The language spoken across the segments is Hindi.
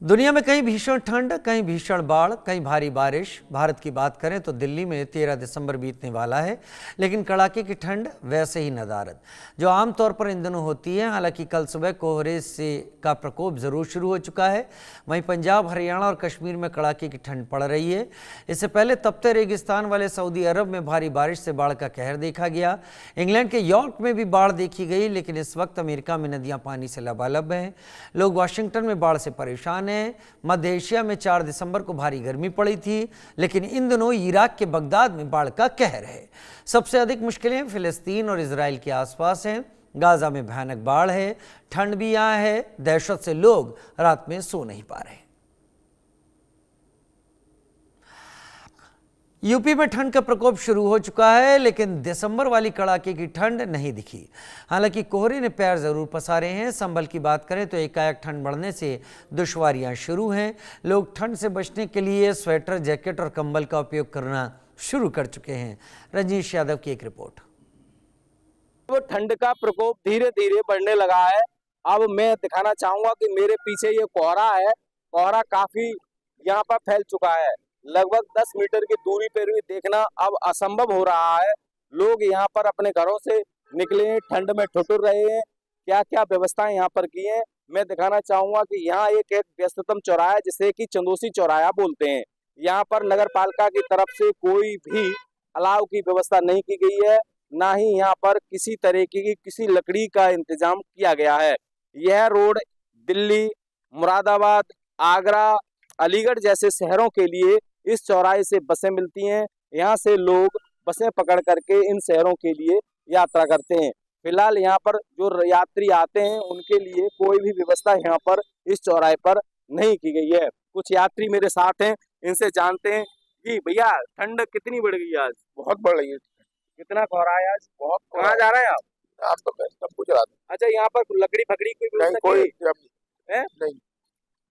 दुनिया में कहीं भीषण ठंड, कहीं भीषण बाढ़, कहीं भारी बारिश। भारत की बात करें तो दिल्ली में 13 दिसंबर बीतने वाला है, लेकिन कड़ाके की ठंड वैसे ही नदारद जो आमतौर पर इन दिनों होती है। हालांकि कल सुबह कोहरे से का प्रकोप जरूर शुरू हो चुका है। वहीं पंजाब, हरियाणा और कश्मीर में कड़ाके की ठंड पड़ रही है। इससे पहले तपते रेगिस्तान वाले सऊदी अरब में भारी बारिश से बाढ़ का कहर देखा गया। इंग्लैंड के यॉर्क में भी बाढ़ देखी गई, लेकिन इस वक्त अमेरिका में नदियां पानी से लबालब हैं। लोग वाशिंगटन में बाढ़ से परेशान। मध्य एशिया में 4 दिसंबर को भारी गर्मी पड़ी थी, लेकिन इन दिनों इराक के बगदाद में बाढ़ का कहर है। सबसे अधिक मुश्किलें फिलिस्तीन और इजराइल के आसपास हैं। गाजा में भयानक बाढ़ है, ठंड भी यहां है। दहशत से लोग रात में सो नहीं पा रहे। यूपी में ठंड का प्रकोप शुरू हो चुका है, लेकिन दिसंबर वाली कड़ाके की ठंड नहीं दिखी। हालांकि कोहरे ने पैर जरूर पसारे हैं। संभल की बात करें तो एकाएक ठंड बढ़ने से दुश्वारियां शुरू हैं। लोग ठंड से बचने के लिए स्वेटर, जैकेट और कंबल का उपयोग करना शुरू कर चुके हैं। रजनीश यादव की एक रिपोर्ट। वो ठंड का प्रकोप धीरे धीरे बढ़ने लगा है। अब मैं दिखाना चाहूंगा कि मेरे पीछे ये कोहरा है। कोहरा काफी यहाँ पर फैल चुका है। लगभग 10 मीटर की दूरी पर भी देखना अब असंभव हो रहा है। लोग यहाँ पर अपने घरों से निकले हैं, ठंड में ठिठुर रहे हैं। क्या क्या व्यवस्थाएं यहाँ पर की हैं, मैं दिखाना चाहूंगा कि यहाँ एक व्यस्ततम चौराहा है, जिसे कि चंदोसी चौराहा बोलते हैं। यहाँ पर नगर पालिका की तरफ से कोई भी अलाव की व्यवस्था नहीं की गई है, ना ही यहाँ पर किसी तरीके की किसी लकड़ी का इंतजाम किया गया है। यह रोड दिल्ली, मुरादाबाद, आगरा, अलीगढ़ जैसे शहरों के लिए इस चौराहे से बसें मिलती हैं। यहाँ से लोग बसें पकड़ करके इन शहरों के लिए यात्रा करते हैं। फिलहाल यहाँ पर जो यात्री आते हैं उनके लिए कोई भी व्यवस्था यहाँ पर इस चौराहे पर नहीं की गई है। कुछ यात्री मेरे साथ हैं, इनसे जानते हैं कि भैया ठंड कितनी बढ़ गई आज? बहुत बढ़ रही है। कितना कोहरा है आज? बहुत। कहाँ जा रहे हैं आप? आप तो सब कुछ रहा था। अच्छा, यहाँ पर लकड़ी फकड़ी कोई नहीं, व्यवस्था कोई की है? नहीं।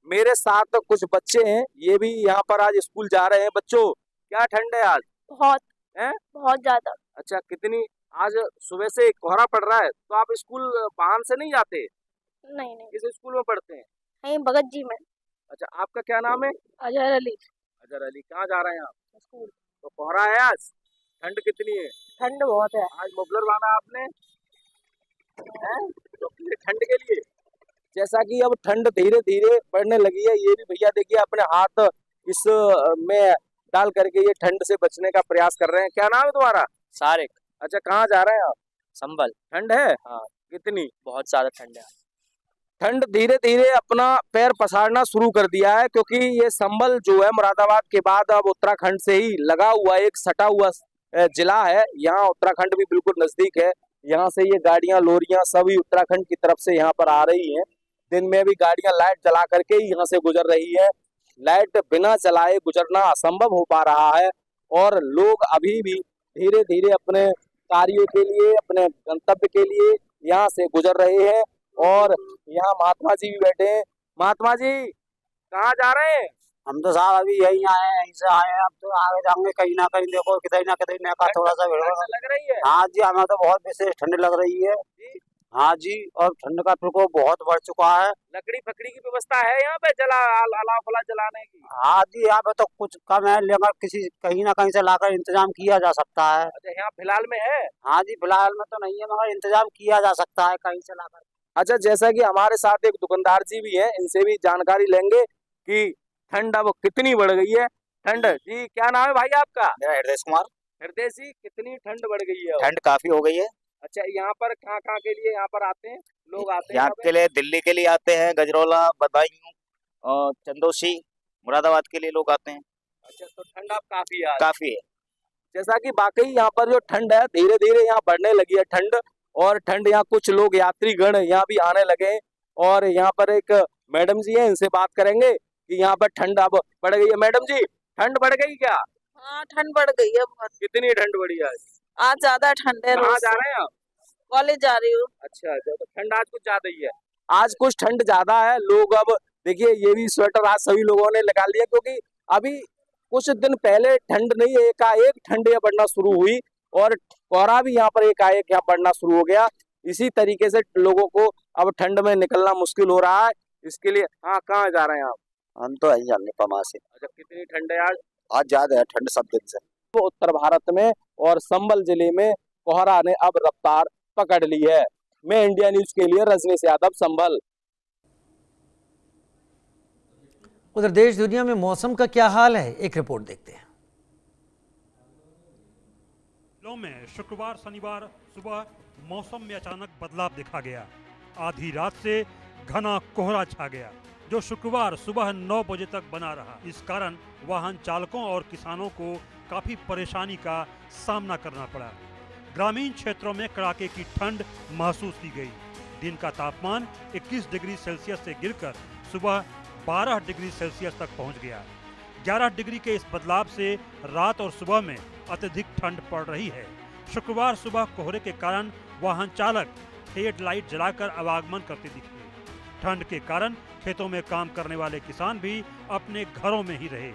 मेरे साथ कुछ बच्चे हैं, ये भी यहाँ पर आज स्कूल जा रहे हैं। बच्चों, क्या ठंड है आज? बहुत है, बहुत ज्यादा। अच्छा, कितनी? आज सुबह से कोहरा पड़ रहा है, तो आप स्कूल वाहन से नहीं जाते? नहीं नहीं, किस स्कूल में पढ़ते हैं? यहीं भगत जी में। अच्छा, आपका क्या नाम है? अजहर अली। अजहर अली। कहाँ जा रहे हैं आप? स्कूल। तो कोहरा है आज, ठंड कितनी है? ठंड बहुत है। आज मफलर बांधा आपने है? तो ठंड के लिए। जैसा कि अब ठंड धीरे धीरे बढ़ने लगी है, ये भी भैया देखिए अपने हाथ इस में डाल करके ये ठंड से बचने का प्रयास कर रहे हैं। क्या नाम है तुम्हारा? सारिक। अच्छा, कहाँ जा रहे हैं आप? संभल। ठंड है? हाँ। कितनी? बहुत ज्यादा ठंड है। ठंड धीरे धीरे अपना पैर पसारना शुरू कर दिया है, क्योंकि ये संभल जो है मुरादाबाद के बाद अब उत्तराखंड से ही लगा हुआ एक सटा हुआ जिला है। यहाँ उत्तराखंड भी बिल्कुल नजदीक है। यहाँ से ये गाड़ियां, लोरियां सभी उत्तराखंड की तरफ से यहाँ पर आ रही हैं। दिन में भी गाड़ियां लाइट जला करके ही यहाँ से गुजर रही है। लाइट बिना जलाए गुजरना असंभव हो पा रहा है, और लोग अभी भी धीरे धीरे अपने कार्यों के लिए, अपने गंतव्य के लिए यहाँ से गुजर रहे हैं। और यहाँ महात्मा जी भी बैठे हैं। महात्मा जी, कहाँ जा रहे हैं? हम तो साहब अभी यहीं आए हैं, यहीं से आए हैं। अब तो आगे जाएंगे कहीं ना कहीं, देखो कितने ना कितने का थोड़ा सा लग रही है। हाँ जी, हमें तो बहुत विशेष ठंड लग रही है। हाँ जी, और ठंड का प्रकोप बहुत बढ़ चुका है। लकड़ी फकड़ी की व्यवस्था है यहाँ पे अलाव फला जलाने की? हाँ जी, यहाँ पे तो कुछ कम है, लेकिन किसी कहीं ना कहीं से लाकर इंतजाम किया जा सकता है। अच्छा, यहाँ फिलहाल में है? हाँ जी, फिलहाल में तो नहीं है, मगर इंतजाम किया जा सकता है कहीं से लाकर। अच्छा, जैसा कि हमारे साथ एक दुकानदार जी भी हैं, इनसे भी जानकारी लेंगे कि ठंड अब कितनी बढ़ गई है। ठंड जी, क्या नाम है भाई आपका? मेरा हृदय कुमार। हृदय जी, कितनी ठंड बढ़ गई है? ठंड काफी हो गई है। अच्छा, यहाँ पर कहाँ कहाँ के लिए यहाँ पर आते हैं लोग? आते हैं यहाँ के लिए, दिल्ली के लिए आते हैं, गजरौला, बदायूं और चंदोसी, मुरादाबाद के लिए लोग आते हैं। अच्छा, तो ठंड अब काफी है? काफी है। जैसा कि वाकई यहाँ पर जो ठंड है धीरे धीरे यहाँ बढ़ने लगी है ठंड। और ठंड यहाँ कुछ लोग यात्रीगण यहाँ भी आने लगे हैं। और यहाँ पर एक मैडम जी है, इनसे बात करेंगे कि यहाँ पर ठंड अब बढ़ गई है। मैडम जी, ठंड बढ़ गई क्या? हाँ, ठंड बढ़ गई है बहुत। कितनी ठंड बढ़ी है आज ज्यादा ठंड है। कहाँ जा रहे हैं आप? कॉलेज जा रही हूँ। अच्छा, तो ठंड आज कुछ ज्यादा ही है। आज कुछ ठंड ज्यादा है। लोग अब देखिए, ये भी स्वेटर आज सभी लोगों ने लगा लिया, क्योंकि अभी कुछ दिन पहले ठंड नहीं, एकाएक ठंड बढ़ना शुरू हुई, और कोहरा भी यहाँ पर एकाएक यहाँ बढ़ना शुरू हो गया। इसी तरीके से लोगों को अब ठंड में निकलना मुश्किल हो रहा है। इसके लिए हाँ, कहाँ जा रहे हैं आप? हम तो यही जाने पमा से। अच्छा, कितनी ठंड है आज? आज ज्यादा है ठंड सब दिन से। तो उत्तर भारत में और संबल जिले में कोहरा ने अब रफ्तार पकड़ ली है। मैं इंडिया न्यूज के लिए रजनीश यादव, संभल। उधर देश दुनिया में मौसम का क्या हाल है, एक रिपोर्ट देखते हैं। जिलों में शुक्रवार शनिवार सुबह मौसम में अचानक बदलाव देखा गया। आधी रात से घना कोहरा छा गया जो शुक्रवार सुबह 9 बजे तक बना रहा। इस कारण वाहन चालकों और किसानों को काफी परेशानी का सामना करना पड़ा। ग्रामीण क्षेत्रों में कड़ाके की ठंड महसूस की गई। दिन का तापमान 21 डिग्री सेल्सियस से गिरकर सुबह 12 डिग्री सेल्सियस तक पहुंच गया। 11 डिग्री के इस बदलाव से रात और सुबह में अत्यधिक ठंड पड़ रही है। शुक्रवार सुबह कोहरे के कारण वाहन चालक हेडलाइट जलाकर आवागमन करते दिखे। ठंड के कारण खेतों में काम करने वाले किसान भी अपने घरों में ही रहे।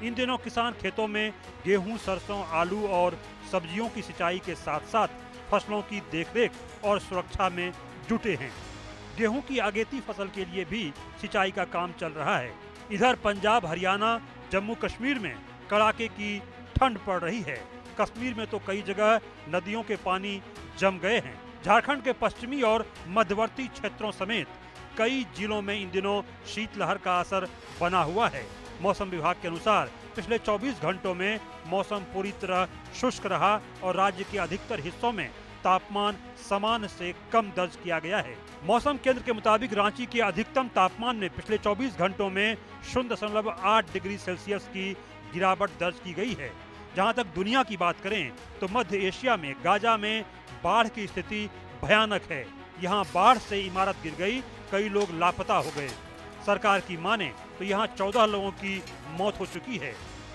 इन दिनों किसान खेतों में गेहूं, सरसों, आलू और सब्जियों की सिंचाई के साथ साथ फसलों की देखरेख और सुरक्षा में जुटे हैं। गेहूं की अगेती फसल के लिए भी सिंचाई का काम चल रहा है। इधर पंजाब, हरियाणा, जम्मू कश्मीर में कड़ाके की ठंड पड़ रही है। कश्मीर में तो कई जगह नदियों के पानी जम गए हैं। झारखंड के पश्चिमी और मध्यवर्ती क्षेत्रों समेत कई जिलों में इन दिनों शीतलहर का असर बना हुआ है। मौसम विभाग के अनुसार पिछले 24 घंटों में मौसम पूरी तरह शुष्क रहा और राज्य के अधिकतर हिस्सों में तापमान सामान्य से कम दर्ज किया गया है। मौसम केंद्र के मुताबिक रांची के अधिकतम तापमान में पिछले 24 घंटों में 0.8 डिग्री सेल्सियस की गिरावट दर्ज की गई है। जहां तक दुनिया की बात करें तो मध्य एशिया में गाजा में बाढ़ की स्थिति भयानक है। यहां बाढ़ से इमारत गिर गई, कई लोग लापता हो गए। सरकार की माने तो यहां 14 लोगों की मौत हो चुकी है।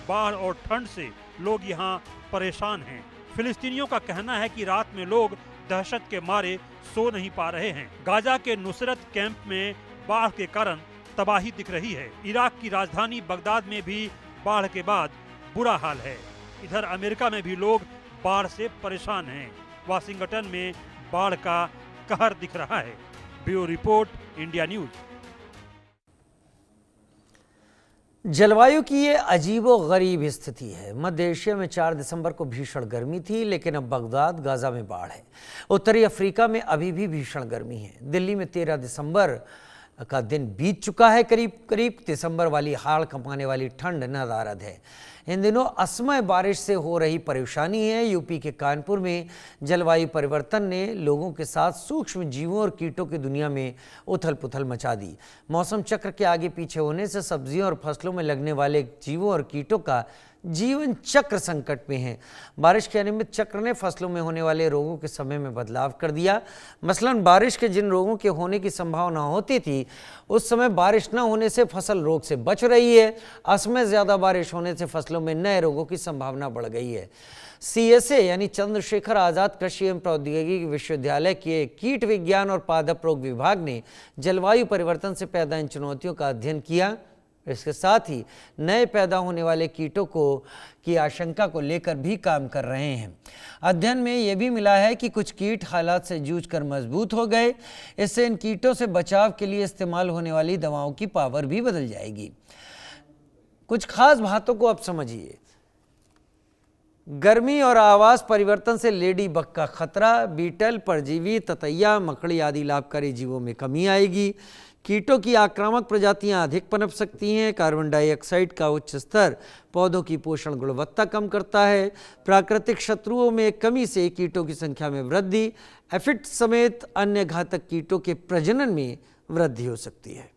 बाढ़ और ठंड से लोग यहां परेशान हैं। फिलिस्तीनियों का कहना है कि रात में लोग दहशत के मारे सो नहीं पा रहे हैं। गाजा के नुसरत कैंप में बाढ़ के कारण तबाही दिख रही है। इराक की राजधानी बगदाद में भी बाढ़ के बाद बुरा हाल है। इधर अमेरिका में भी लोग बाढ़ से परेशान हैं। वाशिंगटन में बाढ़ का कहर दिख रहा है। Bureau report, India news. जलवायु की ये अजीबो-गरीब स्थिति है। मध्य एशिया में 4 दिसंबर को भीषण गर्मी थी, लेकिन अब बगदाद, गाजा में बाढ़ है। उत्तरी अफ्रीका में अभी भी भीषण गर्मी है। दिल्ली में 13 दिसंबर का दिन बीत चुका है। करीब करीब दिसंबर वाली हाड़ कंपाने वाली ठंड नदारद है। इन दिनों असमय बारिश से हो रही परेशानी है। यूपी के कानपुर में जलवायु परिवर्तन ने लोगों के साथ सूक्ष्म जीवों और कीटों की दुनिया में उथल पुथल मचा दी। मौसम चक्र के आगे पीछे होने से सब्जियों और फसलों में लगने वाले जीवों और कीटों का जीवन चक्र संकट में है। बारिश के अनियमित चक्र ने फसलों में होने वाले रोगों के समय में बदलाव कर दिया। मसलन बारिश के जिन रोगों के होने की संभावना होती थी, उस समय बारिश न होने से फसल रोग से बच रही है। असमय ज़्यादा बारिश होने से फसलों में नए रोगों की संभावना बढ़ गई है। CSA यानी चंद्रशेखर आज़ाद कृषि एवं प्रौद्योगिकी विश्वविद्यालय के कीट विज्ञान और पादप रोग विभाग ने जलवायु परिवर्तन से पैदा इन चुनौतियों का अध्ययन किया। इसके साथ ही नए पैदा होने वाले कीटों की आशंका को लेकर भी काम कर रहे हैं। अध्ययन में यह भी मिला है कि कुछ कीट हालात से जूझकर मजबूत हो गए। इससे इन कीटों से बचाव के लिए इस्तेमाल होने वाली दवाओं की पावर भी बदल जाएगी। कुछ खास बातों को अब समझिए। गर्मी और आवास परिवर्तन से लेडी बग का खतरा, बीटल, परजीवी, ततैया, मकड़ी आदि लाभकारी जीवों में कमी आएगी। कीटों की आक्रामक प्रजातियां अधिक पनप सकती हैं। कार्बन डाइऑक्साइड का उच्च स्तर पौधों की पोषण गुणवत्ता कम करता है। प्राकृतिक शत्रुओं में कमी से कीटों की संख्या में वृद्धि, एफिड्स समेत अन्य घातक कीटों के प्रजनन में वृद्धि हो सकती है।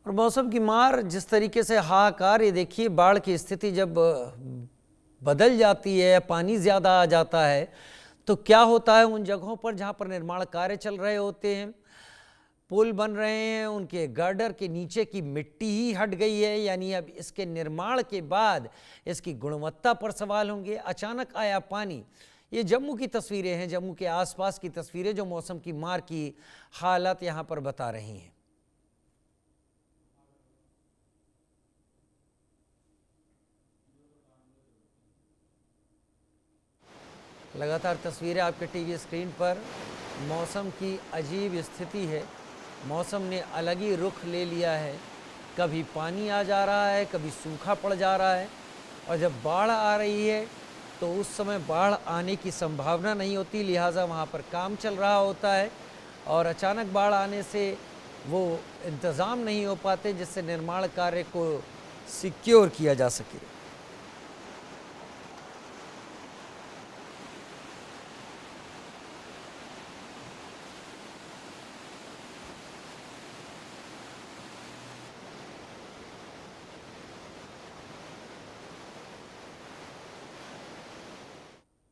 और मौसम की मार जिस तरीके से हाहाकार, ये देखिए बाढ़ की स्थिति जब बदल जाती है, पानी ज़्यादा आ जाता है तो क्या होता है उन जगहों पर जहाँ पर निर्माण कार्य चल रहे होते हैं, पुल बन रहे हैं, उनके गर्डर के नीचे की मिट्टी ही हट गई है, यानी अब इसके निर्माण के बाद इसकी गुणवत्ता पर सवाल होंगे। अचानक आया पानी। ये जम्मू की तस्वीरें हैं, जम्मू के आसपास की तस्वीरें जो मौसम की मार की हालत यहाँ पर बता रही हैं। लगातार तस्वीरें आपके टीवी स्क्रीन पर। मौसम की अजीब स्थिति है, मौसम ने अलग ही रुख ले लिया है। कभी पानी आ जा रहा है, कभी सूखा पड़ जा रहा है, और जब बाढ़ आ रही है तो उस समय बाढ़ आने की संभावना नहीं होती, लिहाजा वहाँ पर काम चल रहा होता है और अचानक बाढ़ आने से वो इंतज़ाम नहीं हो पाते जिससे निर्माण कार्य को सिक्योर किया जा सके।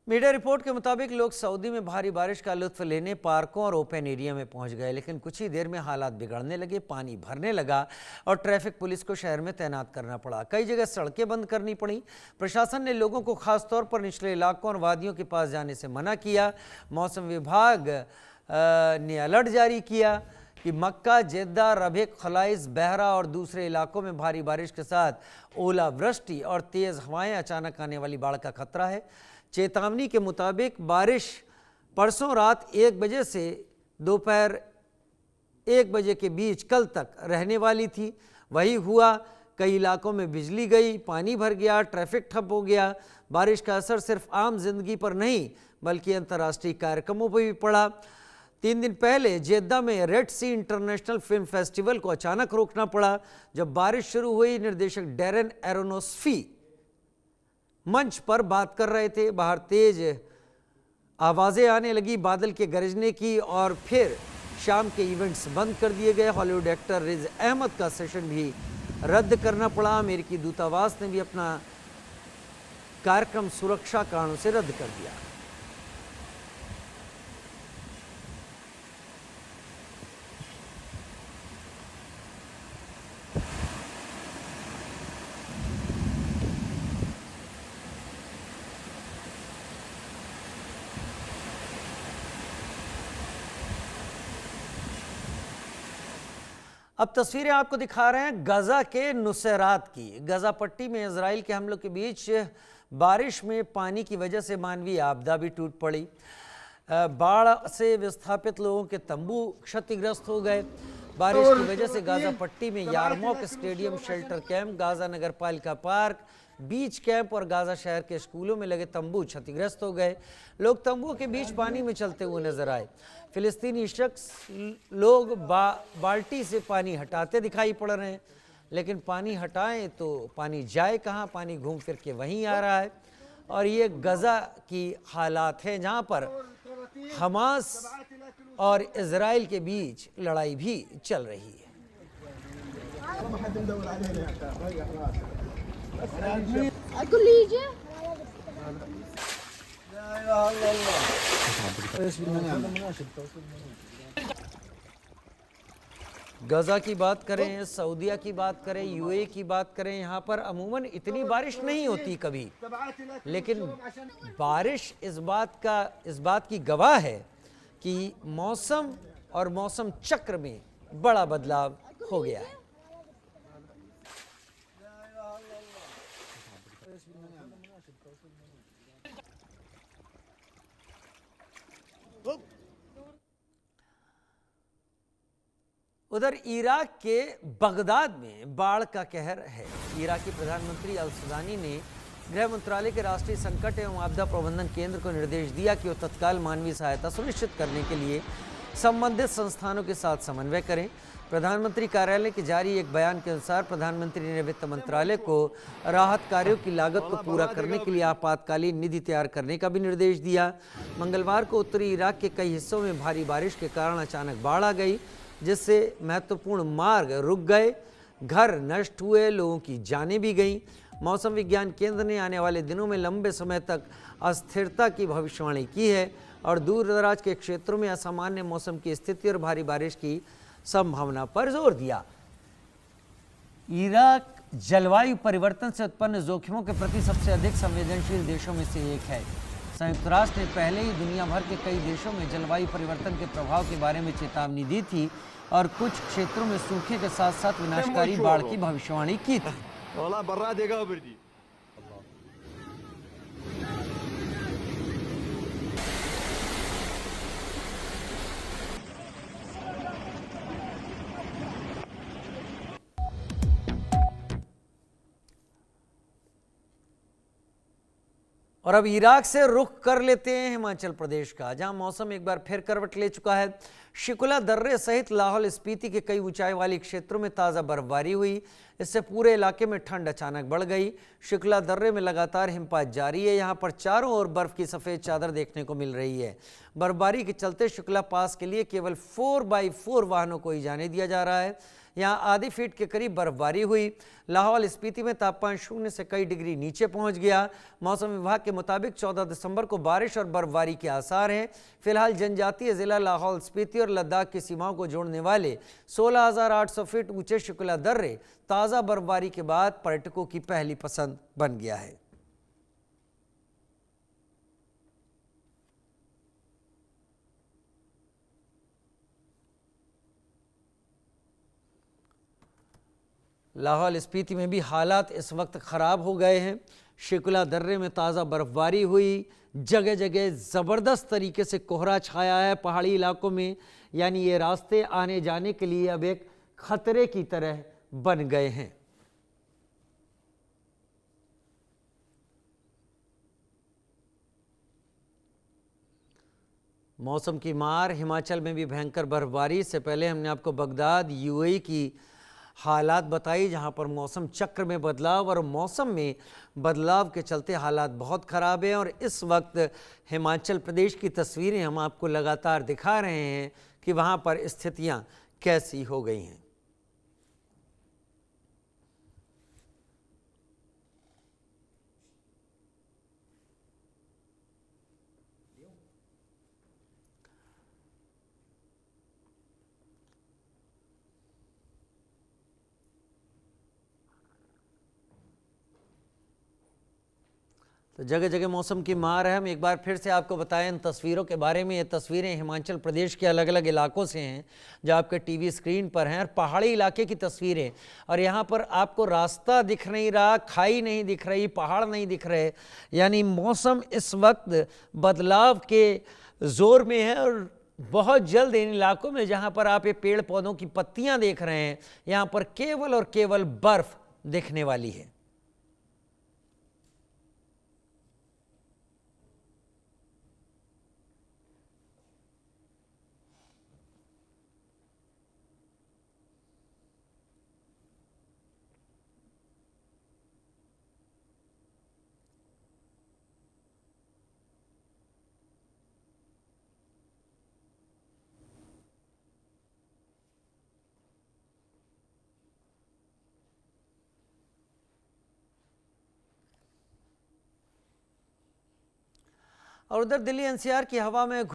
मीडिया रिपोर्ट के मुताबिक लोग सऊदी में भारी बारिश का लुत्फ लेने पार्कों और ओपन एरिया में पहुंच गए, लेकिन कुछ ही देर में हालात बिगड़ने लगे, पानी भरने लगा और ट्रैफिक पुलिस को शहर में तैनात करना पड़ा। कई जगह सड़कें बंद करनी पड़ी। प्रशासन ने लोगों को खासतौर पर निचले इलाकों और वादियों के पास जाने से मना किया। मौसम विभाग ने अलर्ट जारी किया कि मक्का, जेद्दा, रबेक, खलाइस, बहरा और दूसरे इलाकों में भारी बारिश के साथ ओलावृष्टि और तेज़ हवाएं, अचानक आने वाली बाढ़ का खतरा है। चेतावनी के मुताबिक बारिश परसों रात 1 बजे से दोपहर 1 बजे के बीच कल तक रहने वाली थी। वही हुआ, कई इलाकों में बिजली गई, पानी भर गया, ट्रैफिक ठप हो गया। बारिश का असर सिर्फ आम जिंदगी पर नहीं बल्कि अंतर्राष्ट्रीय कार्यक्रमों पर भी पड़ा। 3 दिन पहले जेद्दा में रेड सी इंटरनेशनल फिल्म फेस्टिवल को अचानक रोकना पड़ा। जब बारिश शुरू हुई, निर्देशक डैरेन एरोनोस्फी मंच पर बात कर रहे थे। बाहर तेज आवाज़ें आने लगी बादल के गरजने की और फिर शाम के इवेंट्स बंद कर दिए गए। हॉलीवुड एक्टर रिज अहमद का सेशन भी रद्द करना पड़ा। अमेरिकी दूतावास ने भी अपना कार्यक्रम सुरक्षा कारणों से रद्द कर दिया। अब तस्वीरें आपको दिखा रहे हैं गजा के नुसैरात की। गजा पट्टी में इजराइल के हमलों के बीच बारिश में पानी की वजह से मानवीय आपदा भी टूट पड़ी। बाढ़ से विस्थापित लोगों के तंबू क्षतिग्रस्त हो गए। बारिश की वजह से गाजा पट्टी में यारमौक स्टेडियम, शेल्टर कैंप, गाजा नगर पालिका पार्क, बीच कैंप और गाजा शहर के स्कूलों में लगे तंबू क्षतिग्रस्त हो गए। लोग तंबुओं के बीच पानी में चलते हुए नजर आए। फिलिस्तीनी शख्स लोग बाल्टी से पानी हटाते दिखाई पड़ रहे हैं, लेकिन पानी हटाएं तो पानी जाए कहाँ, पानी घूम फिर के वहीं आ रहा है। और ये गजा की हालात हैं जहाँ पर हमास और इजराइल के बीच लड़ाई भी चल रही है। गजा की बात करें, सऊदीया की बात करें, यूएई की बात करें, यहाँ पर अमूमन इतनी बारिश नहीं होती कभी, लेकिन बारिश इस बात की गवाह है कि मौसम और मौसम चक्र में बड़ा बदलाव हो गया है। उधर इराक के बगदाद में बाढ़ का कहर है। इराकी प्रधानमंत्री अल सुदानी ने गृह मंत्रालय के राष्ट्रीय संकट एवं आपदा प्रबंधन केंद्र को निर्देश दिया कि वो तत्काल मानवीय सहायता सुनिश्चित करने के लिए संबंधित संस्थानों के साथ समन्वय करें। प्रधानमंत्री कार्यालय के जारी एक बयान के अनुसार प्रधानमंत्री ने वित्त मंत्रालय को राहत कार्यों की लागत को पूरा करने के लिए आपातकालीन निधि तैयार करने का भी निर्देश दिया। मंगलवार को उत्तरी इराक के कई हिस्सों में भारी बारिश के कारण अचानक बाढ़ आ गई, जिससे महत्वपूर्ण मार्ग रुक गए। घर नष्ट हुए, लोगों की जानें भी गईं। मौसम विज्ञान केंद्र ने आने वाले दिनों में लंबे समय तक अस्थिरता की भविष्यवाणी की है और दूर दराज के क्षेत्रों में असामान्य मौसम की स्थिति और भारी बारिश की संभावना पर जोर दिया। इराक जलवायु परिवर्तन से उत्पन्न जोखिमों के प्रति सबसे अधिक संवेदनशील देशों में से एक है। संयुक्त राष्ट्र ने पहले ही दुनिया भर के कई देशों में जलवायु परिवर्तन के प्रभाव के बारे में चेतावनी दी थी और कुछ क्षेत्रों में सूखे के साथ साथ विनाशकारी बाढ़ की भविष्यवाणी की थी। और अब इराक से रुख कर लेते हैं हिमाचल प्रदेश का, जहां मौसम एक बार फिर करवट ले चुका है। शिकुला दर्रे सहित लाहौल स्पीति के कई ऊंचाई वाले क्षेत्रों में ताज़ा बर्फबारी हुई। इससे पूरे इलाके में ठंड अचानक बढ़ गई। शिकुला दर्रे में लगातार हिमपात जारी है। यहां पर चारों ओर बर्फ की सफ़ेद चादर देखने को मिल रही है। बर्फबारी के चलते शिकुला पास के लिए केवल 4x4 वाहनों को ही जाने दिया जा रहा है। यहाँ आधी फीट के करीब बर्फबारी हुई। लाहौल स्पीति में तापमान 0 से कई डिग्री नीचे पहुंच गया। मौसम विभाग के मुताबिक 14 दिसंबर को बारिश और बर्फबारी के आसार हैं। फिलहाल जनजातीय जिला लाहौल स्पीति और लद्दाख की सीमाओं को जोड़ने वाले 16,800 फीट ऊंचे शिकुला दर्रे ताज़ा बर्फबारी के बाद पर्यटकों की पहली पसंद बन गया है। लाहौल स्पीति में भी हालात इस वक्त ख़राब हो गए हैं। शिकुला दर्रे में ताज़ा बर्फबारी हुई। जगह जगह ज़बरदस्त तरीके से कोहरा छाया है पहाड़ी इलाकों में, यानी ये रास्ते आने जाने के लिए अब एक खतरे की तरह बन गए हैं। मौसम की मार हिमाचल में भी भयंकर बर्फबारी। से पहले हमने आपको बगदाद यूएई की हालात बताई, जहां पर मौसम चक्र में बदलाव और मौसम में बदलाव के चलते हालात बहुत ख़राब हैं। और इस वक्त हिमाचल प्रदेश की तस्वीरें हम आपको लगातार दिखा रहे हैं कि वहां पर स्थितियां कैसी हो गई हैं। तो जगह जगह मौसम की मार है। हम एक बार फिर से आपको बताएं इन तस्वीरों के बारे में। ये तस्वीरें हिमाचल प्रदेश के अलग अलग इलाकों से हैं जो आपके टीवी स्क्रीन पर हैं, और पहाड़ी इलाके की तस्वीरें। और यहाँ पर आपको रास्ता दिख नहीं रहा, खाई नहीं दिख रही, पहाड़ नहीं दिख रहे, यानी मौसम इस वक्त बदलाव के ज़ोर में है। और बहुत जल्द इन इलाकों में जहाँ पर आप ये पेड़ पौधों की पत्तियाँ देख रहे हैं, यहाँ पर केवल और केवल बर्फ़ दिखने वाली है। और उधर दिल्ली एनसीआर की हवा में